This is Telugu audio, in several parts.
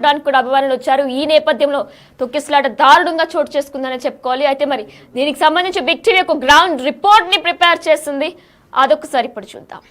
కూడా అభిమానులు వచ్చారు. ఈ నేపథ్యంలో తొక్కిసలాట దారుణంగా చోటు చేసుకుందని చెప్పుకోవాలి. అయితే మరి దీనికి సంబంధించి బిగ్ టీవీ ఒక గ్రౌండ్ రిపోర్ట్ ని ప్రిపేర్ చేస్తుంది. అదొకసారి ఇప్పుడు చూద్దాం.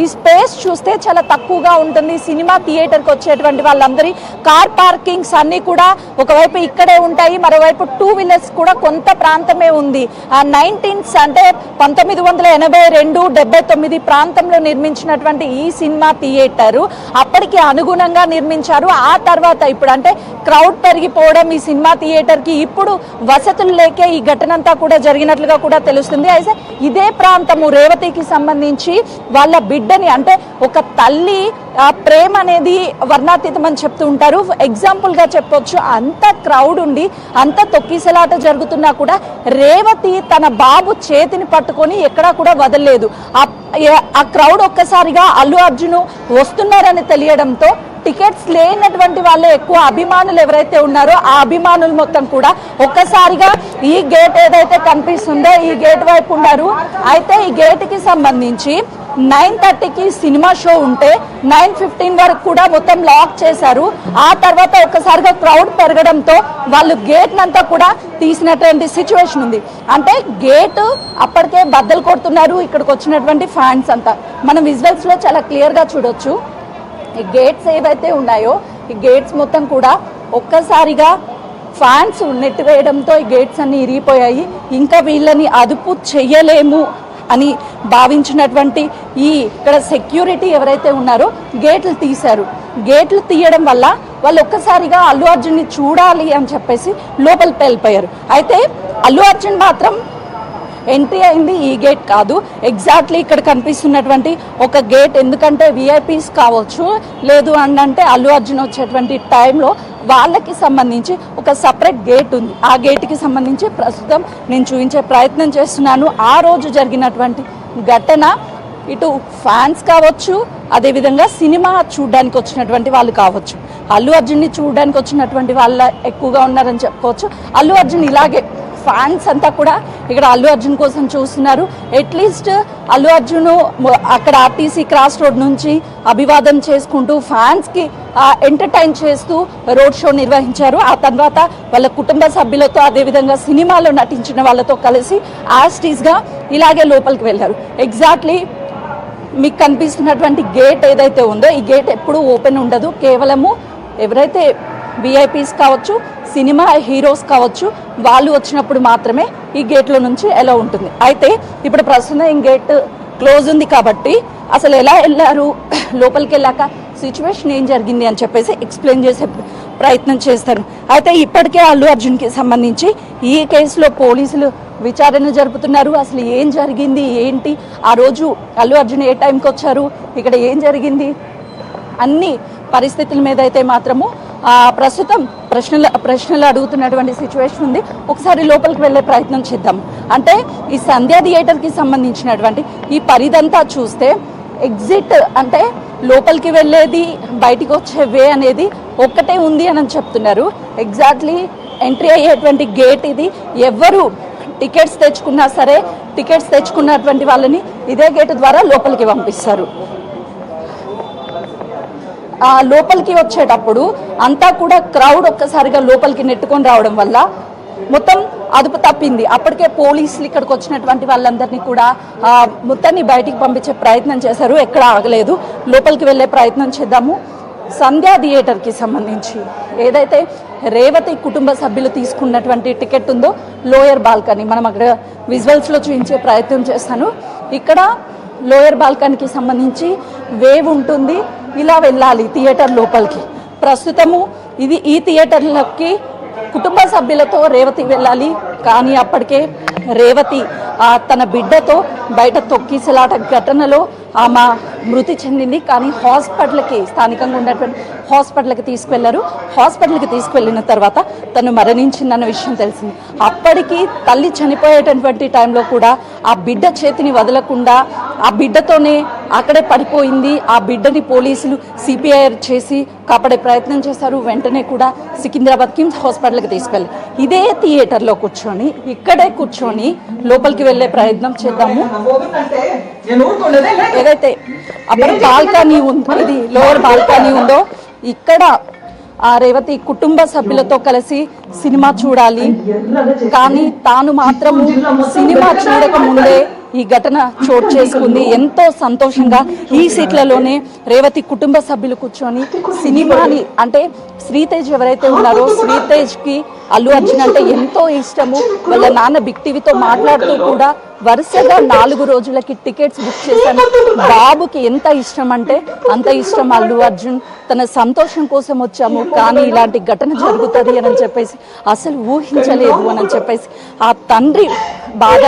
ఈ స్పేస్ చూస్తే చాలా తక్కువగా ఉంటుంది. సినిమా థియేటర్కి వచ్చేటువంటి వాళ్ళందరి కార్ పార్కింగ్స్ అన్నీ కూడా ఒకవైపు ఇక్కడే ఉంటాయి, మరోవైపు 2 వీలర్స్ కూడా కొంత ప్రాంతమే ఉంది. 1982-79 ప్రాంతంలో నిర్మించినటువంటి ఈ సినిమా థియేటరు అప్పటికి అనుగుణంగా నిర్మించారు. ఆ తర్వాత ఇప్పుడు అంటే క్రౌడ్ పెరిగిపోవడం ఈ సినిమా థియేటర్కి ఇప్పుడు వసతులు లేకే ఈ ఘటన అంతా కూడా జరిగినట్లుగా కూడా తెలుస్తుంది. అయితే ఇదే ప్రాంతము రేవతికి సంబంధించి వాళ్ళ బిడ్డని అంటే ఒక తల్లి ప్రేమ అనేది వర్ణాతీతం అని చెప్తూ ఉంటారు. ఎగ్జాంపుల్గా చెప్పొచ్చు, అంత క్రౌడ్ ఉండి అంత తొక్కిసలాట జరుగుతున్నా కూడా రేవతి తన బాబు చేతిని పట్టుకొని ఎక్కడా కూడా వదలలేదు. ఆ క్రౌడ్ ఒక్కసారిగా అల్లు అర్జున్ వస్తున్నారని తెలియడంతో టికెట్స్ లేనటువంటి వాళ్ళే ఎక్కువ అభిమానులు ఎవరైతే ఉన్నారో ఆ అభిమానులు మొత్తం కూడా ఒక్కసారిగా ఈ గేట్ ఏదైతే కనిపిస్తుందో ఈ గేట్ వైపు ఉన్నారు. అయితే ఈ గేట్కి సంబంధించి 9:30కి సినిమా షో ఉంటే 9:15 వరకు కూడా మొత్తం లాక్ చేశారు. ఆ తర్వాత ఒక్కసారిగా క్రౌడ్ పెరగడంతో వాళ్ళు గేట్ నంతా కూడా తీసినటువంటి సిచ్యువేషన్ ఉంది. అంటే గేట్ అప్పటికే బద్దలు కొడుతున్నారు ఇక్కడికి వచ్చినటువంటి ఫ్యాన్స్ అంతా. మనం విజువల్స్ లో చాలా క్లియర్ గా చూడొచ్చు. ఈ గేట్స్ ఏవైతే ఉన్నాయో ఈ గేట్స్ మొత్తం కూడా ఒక్కసారిగా ఫ్యాన్స్ నెట్టివేయడంతో ఈ గేట్స్ అన్ని ఇరిగిపోయాయి. ఇంకా వీళ్ళని అదుపు చెయ్యలేము అని భావించినటువంటి ఇక్కడ సెక్యూరిటీ ఎవరైతే ఉన్నారో గేట్లు తీశారు. గేట్లు తీయడం వల్ల వాళ్ళు ఒక్కసారిగా అల్లు అర్జున్ని చూడాలి అని చెప్పేసి లోపలికి వెళ్ళిపోయారు. అయితే అల్లు అర్జున్ మాత్రం ఎంట్రీ అయింది ఈ గేట్ కాదు, ఎగ్జాక్ట్లీ ఇక్కడ కనిపిస్తున్నటువంటి ఒక గేట్. ఎందుకంటే విఐపీస్ కావచ్చు, లేదు అంటే అల్లు అర్జున్ వచ్చేటువంటి టైంలో వాళ్ళకి సంబంధించి ఒక సపరేట్ గేట్ ఉంది. ఆ గేట్కి సంబంధించి ప్రస్తుతం నేను చూపించే ప్రయత్నం చేస్తున్నాను. ఆ రోజు జరిగినటువంటి ఘటన ఇటు ఫ్యాన్స్ కావచ్చు, అదేవిధంగా సినిమా చూడడానికి వచ్చినటువంటి వాళ్ళు కావచ్చు, అల్లు అర్జున్ని చూడడానికి వచ్చినటువంటి వాళ్ళ ఎక్కువగా ఉన్నారని చెప్పుకోవచ్చు. అల్లు అర్జున్ ఇలాగే ఫ్యాన్స్ అంతా కూడా ఇక్కడ అల్లు అర్జున్ కోసం చూస్తున్నారు. అట్లీస్ట్ అల్లు అర్జున్ అక్కడ ఆర్టీసీ క్రాస్ రోడ్ నుంచి అభివాదం చేసుకుంటూ ఫ్యాన్స్కి ఎంటర్టైన్ చేస్తూ రోడ్ షో నిర్వహించారు. ఆ తర్వాత వాళ్ళ కుటుంబ సభ్యులతో అదేవిధంగా సినిమాలో నటించిన వాళ్ళతో కలిసి యాస్టీస్గా ఇలాగే లోపలికి వెళ్ళారు. ఎగ్జాక్ట్లీ మీకు కనిపిస్తున్నటువంటి గేట్ ఏదైతే ఉందో ఈ గేట్ ఎప్పుడూ ఓపెన్ ఉండదు. కేవలము ఎవరైతే విఐపీస్ కావచ్చు, సినిమా హీరోస్ కావచ్చు, వాళ్ళు వచ్చినప్పుడు మాత్రమే ఈ గేట్లో నుంచి ఎలా ఉంటుంది. అయితే ఇప్పుడు ప్రస్తుతం ఈ గేట్ క్లోజ్ ఉంది కాబట్టి అసలు ఎలా వెళ్ళారు, లోపలికి వెళ్ళాక సిచ్యువేషన్ ఏం జరిగింది అని చెప్పేసి ఎక్స్ప్లెయిన్ చేసే ప్రయత్నం చేస్తాను. అయితే ఇప్పటికే అల్లు అర్జున్కి సంబంధించి ఈ కేసులో పోలీసులు విచారణ జరుపుతున్నారు. అసలు ఏం జరిగింది ఏంటి, ఆ రోజు అల్లు అర్జున్ ఏ టైంకి వచ్చారు, ఇక్కడ ఏం జరిగింది, అన్ని పరిస్థితుల మీద అయితే మాత్రము ప్రస్తుతం ప్రశ్నలు అడుగుతున్నటువంటి సిచ్యువేషన్ ఉంది. ఒకసారి లోపలికి వెళ్ళే ప్రయత్నం చేద్దాం. అంటే ఈ సంధ్యా థియేటర్కి సంబంధించినటువంటి ఈ పరిదంతా చూస్తే ఎగ్జిట్ అంటే లోపలికి వెళ్ళేది బయటికి వచ్చే వే అనేది ఒక్కటే ఉంది అని చెప్తున్నారు. ఎగ్జాక్ట్లీ ఎంట్రీ అయ్యేటువంటి గేట్ ఇది. ఎవరు టికెట్స్ తెచ్చుకున్నా సరే టికెట్స్ తెచ్చుకున్నటువంటి వాళ్ళని ఇదే గేట్ ద్వారా లోపలికి పంపిస్తారు. లోపలికి వచ్చేటప్పుడు అంతా కూడా క్రౌడ్ ఒక్కసారిగా లోపలికి నెట్టుకొని రావడం వల్ల మొత్తం అదుపు తప్పింది. అప్పటికే పోలీసులు ఇక్కడికి వచ్చినటువంటి వాళ్ళందరినీ కూడా మొత్తాన్ని బయటికి పంపించే ప్రయత్నం చేశారు. ఎక్కడ ఆగలేదు. లోపలికి వెళ్ళే ప్రయత్నం చేద్దాము. సంధ్యా థియేటర్కి సంబంధించి ఏదైతే రేవతి కుటుంబ సభ్యులు తీసుకున్నటువంటి టికెట్ ఉందో లోయర్ బాల్కనీ మనం అక్కడ విజువల్స్లో చూపించే ప్రయత్నం చేస్తాను. ఇక్కడ లోయర్ బాల్కనీకి సంబంధించి వేవ్ ఉంటుంది, ఇలా వెళ్ళాలి థియేటర్ లోపలికి. ప్రస్తుతము ఈ థియేటర్లకి కుటుంబ సభ్యులతో రేవతి వెళ్ళాలి. కానీ అప్పటికే రేవతి తన బిడ్డతో బయట తొక్కిసలాట ఘటనలో ఆమె మృతి చెందింది. కానీ హాస్పిటల్కి స్థానికంగా ఉన్నటువంటి హాస్పిటల్కి తీసుకువెళ్లారు. హాస్పిటల్కి తీసుకువెళ్ళిన తర్వాత తను మరణించిందన్న విషయం తెలిసింది. అప్పటికి తల్లి చనిపోయేటటువంటి టైంలో కూడా ఆ బిడ్డ చేతిని వదలకుండా ఆ బిడ్డతోనే అక్కడే పడిపోయింది. ఆ బిడ్డని పోలీసులు సిపిఆర్ చేసి కాపాడే ప్రయత్నం చేశారు. వెంటనే కూడా సికింద్రాబాద్ కిమ్స్ హాస్పిటల్కి తీసుకెళ్ళి ఇదే థియేటర్లో కూర్చొని ఇక్కడే కూర్చొని లోపలికి వెళ్ళే ప్రయత్నం చేద్దాము. ఏదైతే అప్పర్ బాల్కనీ ఉందో, ఇది లోవర్ బాల్కనీ ఉందో, ఇక్కడ ఆ రేవతి కుటుంబ సభ్యులతో కలిసి సినిమా చూడాలి, కానీ తాను మాత్రము సినిమా చూడక ముందే ఈ ఘటన చోటు చేసుకుంది. ఎంతో సంతోషంగా ఈ సీట్లలోనే రేవతి కుటుంబ సభ్యులు కూర్చొని సినిమాని, అంటే శ్రీతేజ్ ఎవరైతే ఉన్నారో శ్రీతేజ్కి అల్లు అర్జున్ అంటే ఎంతో ఇష్టము. వాళ్ళ నాన్న బిగ్ టీవీతో మాట్లాడుతూ కూడా వరుసగా 4 రోజులకి టికెట్స్ బుక్ చేశాను. బాబుకి ఎంత ఇష్టం అంటే అంత ఇష్టం అల్లు అర్జున్. తన సంతోషం కోసం వచ్చాము, కానీ ఇలాంటి ఘటన జరుగుతుంది అని చెప్పేసి అసలు ఊహించలేదు అని చెప్పేసి ఆ తండ్రి బాధ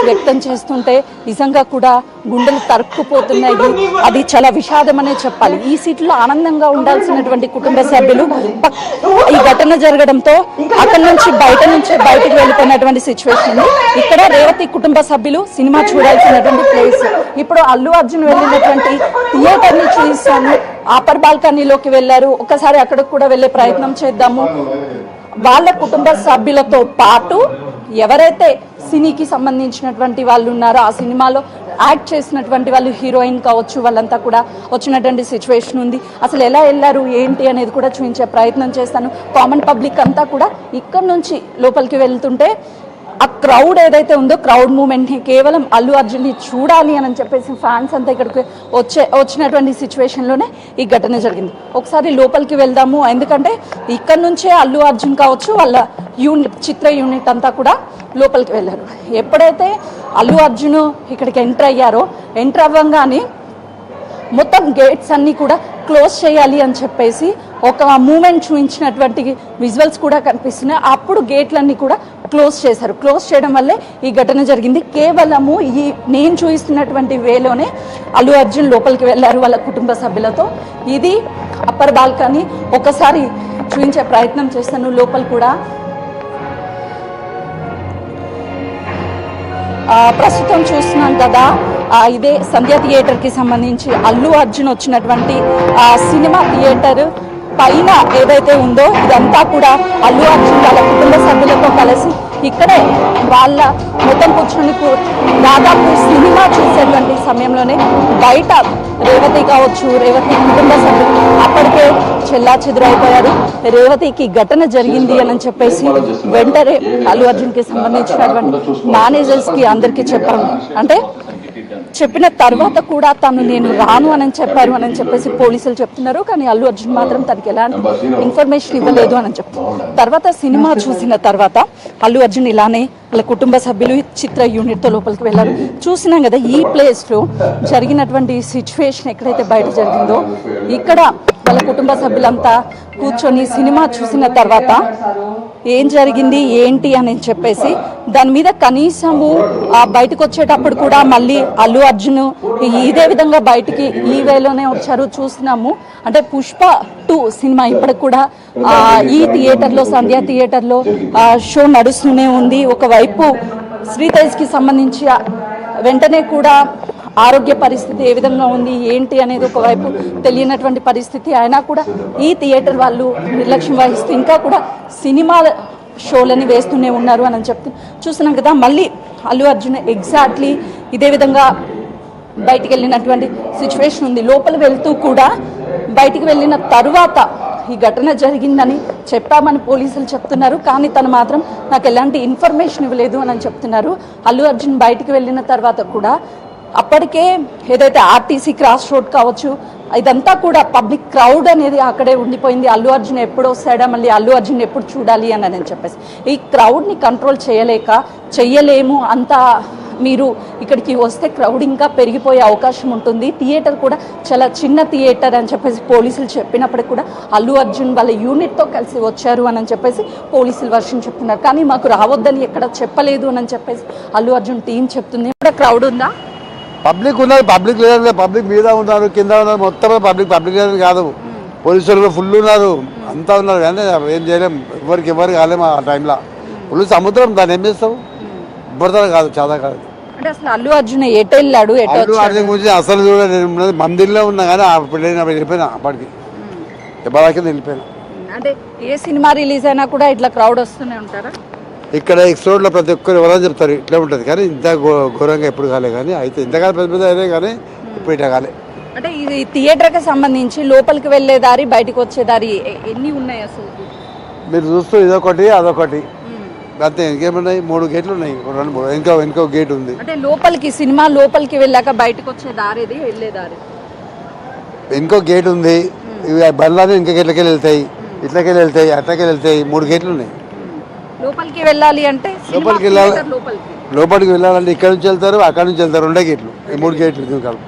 వ్యక్తం చేస్తుంటే నిజంగా కూడా గుండెలు తరుక్కుపోతున్నాయి. అది చాలా విషాదం అనే చెప్పాలి. ఈ సీట్లో ఆనందంగా ఉండాల్సినటువంటి కుటుంబ సభ్యులు ఈ ఘటన జరగడంతో అక్కడి నుంచి బయటకు వెళ్ళిపోయినటువంటి సిచ్యువేషన్. ఇక్కడ రేవతి కుటుంబ సభ్యులు సినిమా చూడాల్సినటువంటి ప్లేస్. ఇప్పుడు అల్లు అర్జున్ వెళ్ళినటువంటి థియేటర్ ని చూస్తాము. అప్పర్ బాల్కనీలోకి వెళ్ళారు. ఒకసారి అక్కడికి కూడా వెళ్ళే ప్రయత్నం చేద్దాము. వాళ్ళ కుటుంబ సభ్యులతో పాటు ఎవరైతే సినీకి సంబంధించినటువంటి వాళ్ళు ఉన్నారో, ఆ సినిమాలో యాక్ట్ చేసినటువంటి వాళ్ళు, హీరోయిన్ కావచ్చు, వాళ్ళంతా కూడా వచ్చినటువంటి సిచ్యువేషన్ ఉంది. అసలు ఎలా వెళ్ళారు ఏంటి అనేది కూడా చూపించే ప్రయత్నం చేస్తాను. కామన్ పబ్లిక్ అంతా కూడా ఇక్కడ నుంచి లోపలికి వెళ్తుంటే ఆ క్రౌడ్ ఏదైతే ఉందో, క్రౌడ్ మూమెంట్ని కేవలం అల్లు అర్జున్ని చూడాలి అని చెప్పేసి ఫ్యాన్స్ అంతా ఇక్కడికి వచ్చినటువంటి సిచ్యువేషన్లోనే ఈ ఘటన జరిగింది. ఒకసారి లోపలికి వెళ్దాము, ఎందుకంటే ఇక్కడ నుంచే అల్లు అర్జున్ కావచ్చు, వాళ్ళ చిత్ర యూనిట్ అంతా కూడా లోపలికి వెళ్ళారు. ఎప్పుడైతే అల్లు అర్జున్ ఇక్కడికి ఎంటర్ అవ్వగానే మొత్తం గేట్స్ అన్నీ కూడా క్లోజ్ చేయాలి అని చెప్పేసి ఒక మూమెంట్ చూపించినటువంటి విజువల్స్ కూడా కనిపిస్తున్నాయి. అప్పుడు గేట్లన్నీ కూడా క్లోజ్ చేశారు. క్లోజ్ చేయడం వల్లే ఈ ఘటన జరిగింది. కేవలము ఈ నేను చూపిస్తున్నటువంటి వేలోనే అల్లు అర్జున్ లోపలికి వెళ్ళారు వాళ్ళ కుటుంబ సభ్యులతో. ఇది అప్పర్ బాల్కనీ. ఒకసారి చూపించే ప్రయత్నం చేస్తాను. లోపల కూడా ప్రస్తుతం చూస్తున్నాం కదా, ఇదే సంధ్య థియేటర్కి సంబంధించి అల్లు అర్జున్ వచ్చినటువంటి సినిమా థియేటర్ పైన ఏదైతే ఉందో ఇదంతా కూడా అల్లు అర్జున్ వాళ్ళ కుటుంబ సభ్యులతో కలిసి ఇక్కడే వాళ్ళ మొత్తం కూర్చొని దాదాపు సినిమా చూసేటువంటి సమయంలోనే బయట రేవతి కావచ్చు, రేవతి కుటుంబ సభ్యులు అప్పటికే చెల్లా చెదురైపోయారు. రేవతికి ఘటన జరిగింది అని చెప్పేసి వెంటనే అల్లు అర్జున్కి సంబంధించినటువంటి మేనేజర్స్కి అందరికీ చెప్పారు. అంటే చెప్పిన తర్వాత కూడా నేను రాను అని చెప్పారు అని చెప్పేసి పోలీసులు చెప్తున్నారు. కానీ అల్లు అర్జున్ మాత్రం తనకి ఎలాంటి ఇన్ఫర్మేషన్ ఇవ్వలేదు అని చెప్తున్నారు. తర్వాత సినిమా చూసిన తర్వాత అల్లు అర్జున్ ఇలానే వాళ్ళ కుటుంబ సభ్యులు చిత్ర యూనిట్తో లోపలికి వెళ్ళారు. చూసినాం కదా ఈ ప్లేస్లో జరిగినటువంటి సిచ్యువేషన్ ఎక్కడైతే బయట జరిగిందో, ఇక్కడ వాళ్ళ కుటుంబ సభ్యులంతా కూర్చొని సినిమా చూసిన తర్వాత ఏం జరిగింది ఏంటి అని చెప్పేసి దాని మీద కనీసము బయటకు వచ్చేటప్పుడు కూడా మళ్ళీ అల్లు అర్జున్ ఇదే విధంగా బయటికి ఈ వేలోనే వచ్చారు. చూసినాము. అంటే పుష్ప 2 సినిమా ఇప్పటికి కూడా ఈ థియేటర్లో, సంధ్య థియేటర్లో షో నడుస్తూనే ఉంది. ఒకవైపు శ్రీతేజ్కి సంబంధించి వెంటనే కూడా ఆరోగ్య పరిస్థితి ఏ విధంగా ఉంది ఏంటి అనేది ఒకవైపు తెలియనటువంటి పరిస్థితి. అయినా కూడా ఈ థియేటర్ వాళ్ళు నిర్లక్ష్యం వహిస్తూ ఇంకా కూడా సినిమా షోలని వేస్తూనే ఉన్నారు అని చెప్తూ చూస్తున్నాం కదా. మళ్ళీ అల్లు అర్జున్ ఎగ్జాక్ట్లీ ఇదే విధంగా బయటికి వెళ్ళినటువంటి సిచ్యువేషన్ ఉంది. లోపల వెళ్తూ కూడా బయటికి వెళ్ళిన తరువాత ఈ ఘటన జరిగిందని చెప్పామని పోలీసులు చెప్తున్నారు. కానీ తను మాత్రం నాకు ఎలాంటి ఇన్ఫర్మేషన్ ఇవ్వలేదు అని చెప్తున్నారు. అల్లు అర్జున్ బయటికి వెళ్ళిన తర్వాత కూడా అప్పటికే ఏదైతే ఆర్టీసీ క్రాస్ రోడ్ కావచ్చు, ఇదంతా కూడా పబ్లిక్ క్రౌడ్ అనేది అక్కడే ఉండిపోయింది. అల్లు అర్జున్ ఎప్పుడు వస్తాడా, మళ్ళీ అల్లు అర్జున్ ఎప్పుడు చూడాలి అని చెప్పేసి ఈ క్రౌడ్ని కంట్రోల్ చేయలేము. అంతా మీరు ఇక్కడికి వస్తే క్రౌడ్ ఇంకా పెరిగిపోయే అవకాశం ఉంటుంది. థియేటర్ కూడా చాలా చిన్న థియేటర్ అని చెప్పేసి పోలీసులు చెప్పినప్పటికీ కూడా అల్లు అర్జున్ వాళ్ళ యూనిట్తో కలిసి వచ్చారు అని చెప్పేసి పోలీసులు వర్షం చెప్తున్నారు. కానీ మాకు రావద్దని ఎక్కడ చెప్పలేదు అని చెప్పేసి అల్లు అర్జున్ టీం చెప్తుంది. ఇక్కడ క్రౌడ్ ఉందా? పబ్లిక్ ఉన్నారు, పబ్లిక్ లేదు, పబ్లిక్ మీద ఉన్నారు, కింద ఉన్నారు, మొత్తం పబ్లిక్ లేదు కాదు. పోలీసులు కూడా ఫుల్ ఉన్నారు, అంతా ఉన్నారు. కానీ ఏం చేయలేం, ఎవరు కాలేము. ఆ టైంలో ఫుల్ సముద్రం, దాన్ని ఏం చేస్తావు? ఇబ్బడతారు కాదు, చాలా కాదు. అంటే అసలు అల్లు అర్జున్ ఎటు వెళ్ళాడు ఎటు అల్లు అర్జున్ గురించి అసలు కూడా నేను ఉన్నది మందిర్లో ఉన్నా కానీ వెళ్ళిపోయినా అప్పటికి ఎప్పటికీ వెళ్ళిపోయినా. అంటే ఏ సినిమా రిలీజ్ అయినా కూడా ఇట్లా క్రౌడ్ వస్తూనే ఉంటారా? ఇక్కడ ఎక్స్ రోడ్లో ప్రతి ఒక్కరు ఎవరైనా చెప్తారు ఇట్లా ఉంటుంది, కానీ ఇంత ఘోరంగా ఎప్పుడు కాలే, కానీ అయితే ఇంతకాలం పెద్ద పెద్ద అయినా కానీ ఇప్పుడు ఇట్లా కాలే. అంటే ఇది థియేటర్కి సంబంధించి లోపలికి వెళ్ళే దారి బయటకు వచ్చే దారి ఎన్ని ఉన్నాయి అసలు? మీరు చూస్తూ ఇదొకటి అదొకటి అంతే, ఇంకేమున్నాయి 3 గేట్లు ఉన్నాయి, 2 ఇంకో గేట్ ఉంది. అంటే లోపలికి సినిమా లోపలికి వెళ్ళాక బయటకు వచ్చే దారి ఇది వెళ్ళే దారి ఇంకో గేట్ ఉంది, ఇవి బండ్లని ఇంకో గేట్లకెళ్ళి వెళ్తాయి, ఇట్లకెళ్ళి వెళ్తాయి, అట్లకెళ్ళి వెళ్తాయి, 3 గేట్లు ఉన్నాయి. లోపలికి వెళ్ళాలి అంటే లోపలికి వెళ్ళాలంటే ఇక్కడ నుంచి వెళ్తారు, అక్కడ నుంచి వెళ్తారు, 2 గేట్లు, 3 గేట్లు కలుపు.